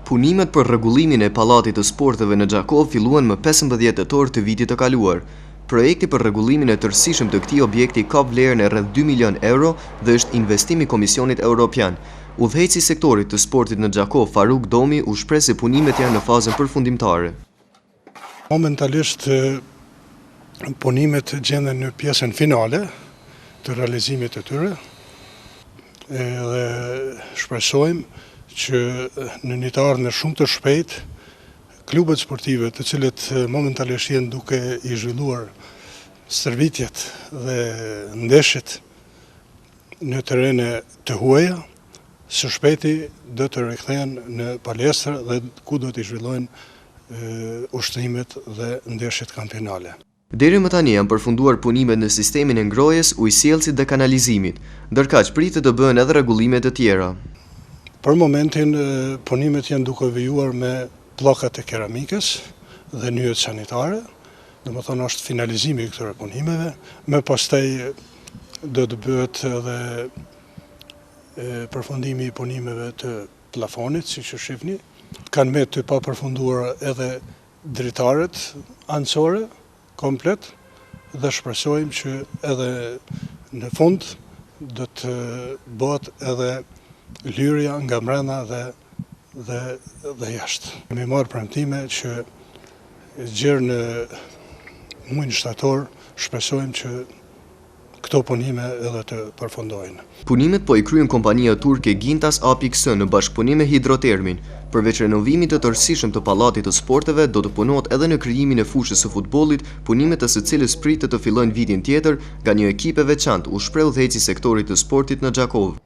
Punimet për rregullimin e pallatit të sporteve në Xhakov filluan më 15 tetor të vitit të kaluar. Projekti për rregullimin e tërësishëm të këtij objekti ka vlerën e rreth 2 milion euro dhe është investim i Komisionit Evropian. Udhëheqësi i sektorit të sportit në Xhakov, Faruk Domi, u shpreh se punimet janë në fazën përfundimtare. Momentalisht punimet gjenden në pjesën finale të realizimit të tyre dhe shpresojmë që në një të ardhmen shumë të shpejt klubet sportive të cilët momentalisht janë duke i zhvilluar stërvitjet dhe ndeshjet në terrene të huaja, së shpejti do të rikthehen në palestër dhe ku do të zhvillojnë ushtrimet dhe ndeshjet kampionale. Deri më tani janë përfunduar punimet në sistemin e ngrohjes, ujësjellësit dhe kanalizimit, ndërkaq pritet të bëhen edhe rregullime të tjera. Për momentin punimet janë duke vijuar me pllakat e keramikës dhe nyjet sanitare, domethënë është finalizimi i këtyre punimeve, më pastaj do të bëhet edhe përfundimi i punimeve të plafonit, siç e shihni. Kanë me të papërfunduar edhe dritaret anësore komplet dhe shpresojmë që edhe në fund do të bëhet edhe lyrja nga brenda dhe jashtë. Kemi marrë premtime që gjerë në muajin shtator shpresojmë që këto punime edhe të përfundojnë. Punimet po i kryen kompania turke Gintas APX në bashkëpunim me Hidrotermin. Përveç renovimit të tërësishëm të pallatit të sporteve, do të punohet edhe në krijimin e fushës së futbollit, punimet të së cilës pritet të fillojnë vitin tjetër nga një ekip e veçantë, u shpreh udhëheqësi i sektorit të sportit në Xhakov.